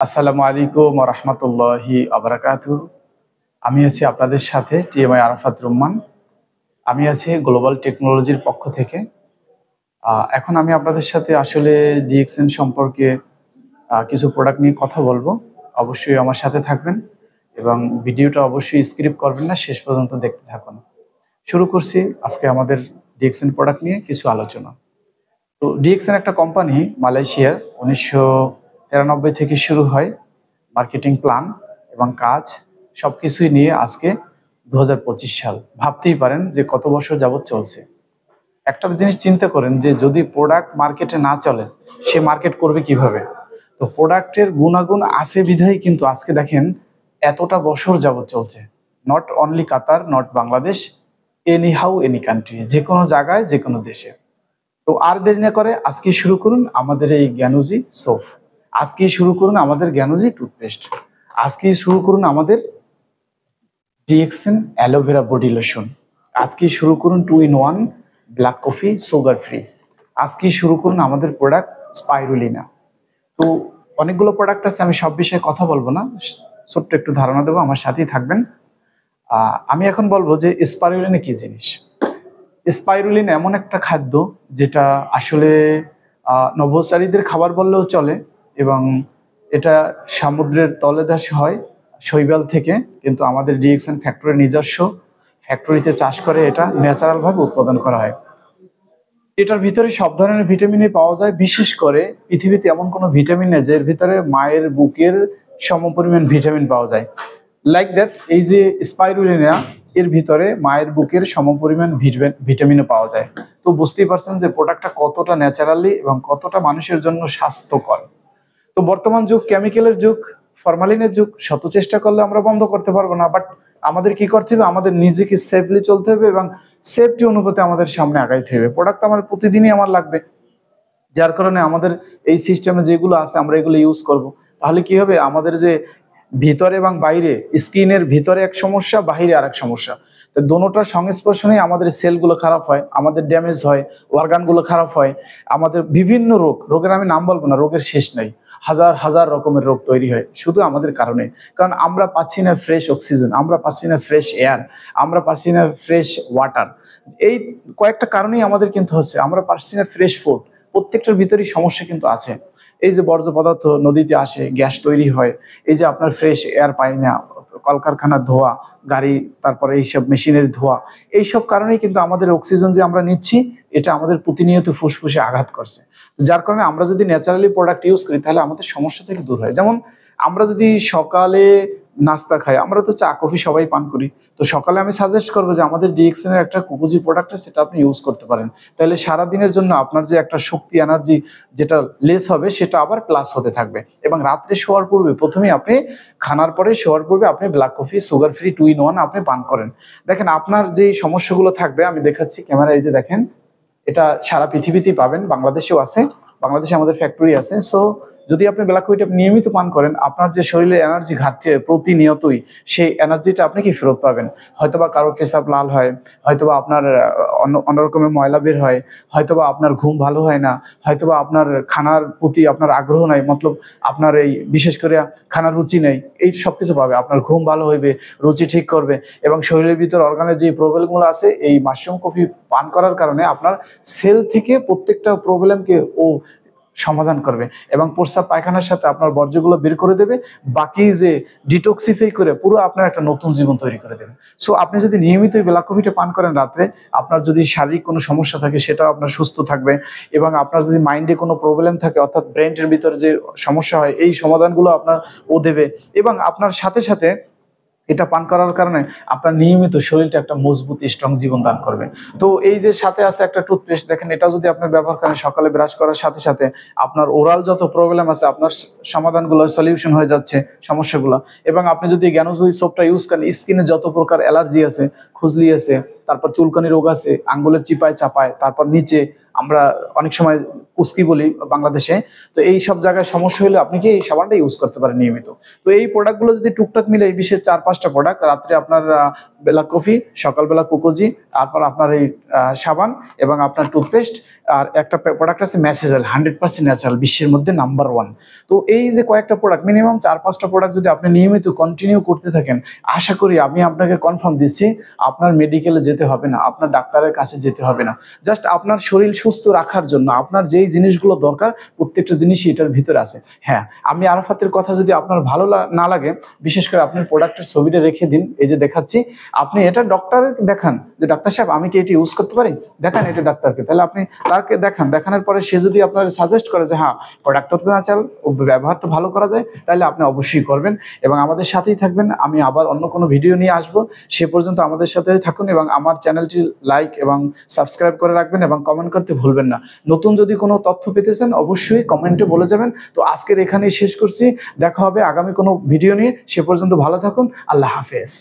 আসসালামু আলাইকুম ওয়া রাহমাতুল্লাহি ওয়া বারাকাতুহু। আমি আছি আপনাদের সাথে টিএমআই আরাফাত রুম্মান। আমি আছি গ্লোবাল টেকনোলজির পক্ষ থেকে। এখন আমি আপনাদের সাথে আসলে ডিএক্সএন সম্পর্কে কিছু প্রোডাক্ট নিয়ে কথা বলবো। অবশ্যই আমার সাথে থাকবেন এবং ভিডিওটা অবশ্যই স্কিপ করবেন না, শেষ পর্যন্ত দেখতে থাকুন। শুরু করছি আজকে আমাদের ডিএক্সএন প্রোডাক্ট নিয়ে কিছু আলোচনা। তো ডিএক্সএন একটা কোম্পানি মালয়েশিয়ার ১৯৯৩ থেকে শুরু হয়। মার্কেটিং প্ল্যান এবং কাজ সবকিছুই নিয়ে আজকে ২০২৫ সাল। ভাবতেই পারেন যে কত বছর যাবৎ চলছে। একটা জিনিস চিন্তা করেন যে যদি প্রোডাক্ট মার্কেটে না চলে, সে মার্কেট করবে কিভাবে? তো প্রোডাক্টের গুণাগুণ আছে বিধায় কিন্তু আজকে দেখেন এতটা বছর যাবৎ চলছে। Not only Qatar, not Bangladesh, any how any country, যে কোনো জায়গায় যে কোনো দেশে। তো আর দেরি না করে আজকে শুরু করুন আমাদের এই জ্ঞানুজি সোপ, আজকেই শুরু করুন আমাদের জ্ঞানুজি টুথপেস্ট, আজকেই শুরু করুন আমাদের ডিএক্সএন অ্যালোভেরা বডি লোশন, আজকেই শুরু করুন 2 in 1 black coffee sugar free, আজকেই শুরু করুন আমাদের প্রোডাক্ট স্পাইরুলিনা। তো অনেকগুলো প্রোডাক্ট আছে, আমি সব বিষয়ে কথা বলবো না, ছোট্ট একটু ধারণা দেবো, আমার সাথেই থাকবেন। আমি এখন বলবো যে স্পাইরুলিনা কি জিনিস। স্পাইরুলিন এমন একটা খাদ্য যেটা আসলে নভোচারীদের খাবার বললেও চলে এবং এটা সমুদ্রের তলদেশ হয় শৈবাল থেকে, কিন্তু আমাদের ডিএক্সএন ফ্যাক্টরির নিজস্ব ফ্যাক্টরিতে চাষ করে এটা ন্যাচারালভাবে উৎপাদন করা হয়। এটার ভিতরে সব ধরনের ভিটামিনই পাওয়া যায়, বিশেষ করে পৃথিবীতে এমন কোনো ভিটামিন নেই যের ভিতরে মায়ের বুকের সমপরিমাণ ভিটামিন পাওয়া যায়। লাইক দ্যাট এই যে স্পাইরুলিনা, এর ভিতরে মায়ের বুকের সমপরিমাণ ভিটামিনও পাওয়া যায়। তো বুঝতেই পারছেন যে প্রোডাক্টটা কতটা ন্যাচারালি এবং কতটা মানুষের জন্য স্বাস্থ্যকর। তো বর্তমান যুগ কেমিক্যালের যুগ, ফরমালিনের যুগ, শত চেষ্টা করলে আমরা বন্ধ করতে পারবো না, বাট আমাদের কি করতে হবে, আমাদের নিজেকে সেফলি চলতে হবে এবং সেফটি অনুপাতে আমাদের সামনে আগাইতে হবে। প্রোডাক্ট আমার প্রতিদিনই আমার লাগবে, যার কারণে আমাদের এই সিস্টেমে যেগুলো আছে আমরা এগুলো ইউজ করব। তাহলে কি হবে, আমাদের যে ভিতরে এবং বাইরে, স্কিনের ভিতরে এক সমস্যা, বাইরে আর এক সমস্যা, তো দোনোটার সংস্পর্শনে আমাদের সেলগুলো খারাপ হয়, আমাদের ড্যামেজ হয়, অর্গানগুলো খারাপ হয়, আমাদের বিভিন্ন রোগের আমি নাম বলবো না, রোগের শেষ নাই, হাজার হাজার রকমের রোগ তৈরি হয় শুধু আমাদের কারণে। কারণ আমরা পাচ্ছি না ফ্রেশ অক্সিজেন, আমরা পাচ্ছি না ফ্রেশ এয়ার, আমরা পাচ্ছি না ফ্রেশ ওয়াটার। এই কয়েকটা কারণেই আমাদের কিন্তু হচ্ছে, আমরা পাচ্ছি না ফ্রেশ ফুড। প্রত্যেকটার ভিতরেই সমস্যা কিন্তু আছে। এই যে বর্জ্য পদার্থ নদীতে আসে, গ্যাস তৈরি হয়, এই যে আপনার ফ্রেশ এয়ার পাই না, কলকারখানার ধোঁয়া, গাড়ি, তারপরে এইসব মেশিনের ধোঁয়া, এইসব কারণেই কিন্তু আমাদের অক্সিজেন যে আমরা নিচ্ছি এটা আমাদের প্রতিনিয়ত ফুসফুসে আঘাত করছে। যার কারণে আমরা যদি ন্যাচারালি প্রোডাক্ট ইউজ করি তাহলে আমাদের সমস্যা থেকে দূর হয়। যেমন আমরা যদি সকালে নাস্তা খাই, আমরা তো চা কফি সবাই পান করি, তো সকালে আমি সাজেস্ট করবো যে আমাদের ডিএক্সএন এর একটা কুকুজি প্রোডাক্ট আছে, সেটা আপনি ইউজ করতে পারেন। তাহলে সারাদিনের জন্য আপনার যে একটা শক্তি এনার্জি যেটা লেস হবে সেটা আবার প্লাস হতে থাকবে। এবং রাত্রে শোয়ার পূর্বে, প্রথমেই আপনি খানার পরে শোয়ার পূর্বে আপনি black coffee sugar free 2 in 1 আপনি পান করেন। দেখেন আপনার যেই সমস্যাগুলো থাকবে, আমি দেখাচ্ছি ক্যামেরা, এই যে দেখেন, এটা সারা পৃথিবীতেই পাবেন, বাংলাদেশেও আছে, বাংলাদেশে আমাদের ফ্যাক্টরি আছে। সো যদি আপনি ব্ল্যাক কফিটা নিয়মিত পান করেন, আপনার যে শরীরে এনার্জি ঘাটতি হয় প্রতিনিয়তই, সেই এনার্জিটা আপনি কি ফেরত পাবেন। হয়তোবা কারো পেশাব লাল হয়, হয়তোবা আপনার অন্য রকমের ময়লা বের হয়, হয়তোবা আপনার ঘুম ভালো হয় না, হয়তোবা আপনার খানার প্রতি আপনার আগ্রহ নাই, মতলব আপনার এই বিশেষ করে খানার রুচি নেই, এই সব কিছু পাবে, আপনার ঘুম ভালো হইবে, রুচি ঠিক করবে এবং শরীরের ভিতর অর্গানের যে প্রবলেমগুলো আছে এই মাশরুম কফি পান করার কারণে আপনার সেল থেকে প্রত্যেকটা প্রবলেমকে ও সমাধান করবে এবং প্রস্রাব পায়খানার সাথে আপনার বর্জ্যগুলো বের করে দেবে, বাকি যে ডিটক্সিফাই করে পুরো আপনার একটা নতুন জীবন তৈরি করে দেবে। সো আপনি যদি নিয়মিত ব্ল্যাক কফিটা পান করেন রাত্রে, আপনার যদি শারীরিক কোনো সমস্যা থাকে সেটাও আপনার সুস্থ থাকবে এবং আপনার যদি মাইন্ডে কোনো প্রবলেম থাকে, অর্থাৎ ব্রেনের ভিতরে যে সমস্যা হয়, এই সমাধানগুলো আপনার ও দেবে এবং আপনার সাথে সাথে এটা পান করার কারণে আপনার নিয়মিত শরীরটা একটা মজবুত স্ট্রং জীবন দান করবে। তো এই যে সাথে আছে একটা টুথপেস্ট, দেখেন এটা যদি আপনি ব্যবহার করেন সকালে ব্রাশ করার সাথে সাথে আপনার ওরাল যত প্রবলেম আছে আপনার সমাধানগুলো সলিউশন হয়ে যাচ্ছে সমস্যাগুলো। এবং আপনি যদি জ্ঞানজয়ী সোপটা ইউজ করেন, স্কিনে যত প্রকার অ্যালার্জি আছে, খুজলি আছে, তারপর চুলকানি রোগ আছে, আঙ্গুলের চিপায় চাপায়, তারপর নিচে আমরা অনেক সময় কুস্কি বলি বাংলাদেশে। তো এই সব জায়গায় সমস্যা হলে আপনি কি এই সাবানটা ইউজ করতে পারেন নিয়মিত। তো এই প্রোডাক্টগুলো যদি টুকটাক মিলে এই বিশেষ 4-5টা প্রোডাক্ট, রাত্রে আপনার বেলা কফি, সকালবেলা কোকোজি, তারপর আপনার এই সাবান এবং আপনার টুথপেস্ট, আর একটা প্রোডাক্ট আছে ম্যাসেজাল 100% ন্যাচারাল, বিশ্বের মধ্যে নাম্বার 1। তো এই যে কয়েকটা প্রোডাক্ট, মিনিমাম 4-5টা প্রোডাক্ট যদি আপনি নিয়মিত কন্টিনিউ করতে থাকেন, আশা করি আমি আপনাকে কনফার্ম দিচ্ছি আপনার মেডিকেলে যেতে হবে না, আপনার ডাক্তারের কাছে যেতে হবে না। জাস্ট আপনার শরীর সুস্থ রাখার জন্য আপনার যেই জিনিসগুলো দরকার প্রত্যেকটা জিনিসই এটার ভিতরে আছে। হ্যাঁ, আমি আরাফাতের কথা যদি আপনার ভালো না লাগে, বিশেষ করে আপনার প্রোডাক্টের ছবিটা রেখে দিন, এই যে দেখাচ্ছি, আপনি এটা ডক্টরের দেখান যে ডাক্তার সাহেব আমি কি এটি ইউজ করতে পারি, দেখান এটা ডাক্তারকে, তাহলে আপনি তাকে দেখান, দেখানোর পরে সে যদি আপনার সাজেস্ট করে যে হ্যাঁ প্রোডাক্ট তো ন্যাচারাল, ব্যবহার তো ভালো করা যায়, তাহলে আপনি অবশ্যই করবেন এবং আমাদের সাথেই থাকবেন। আমি আবার অন্য কোনো ভিডিও নিয়ে আসবো, সে পর্যন্ত আমাদের সাথে থাকুন এবং আমার চ্যানেলটি লাইক এবং সাবস্ক্রাইব করে রাখবেন এবং কমেন্ট করতে ভুলবেন না। নতুন যদি কোনো তথ্য পেতে চান অবশ্যই কমেন্টে বলে যাবেন। তো আজকের এখানেই শেষ করছি, দেখা হবে আগামী কোনো ভিডিও নিয়ে, সে পর্যন্ত ভালো থাকুন, আল্লাহ হাফেজ।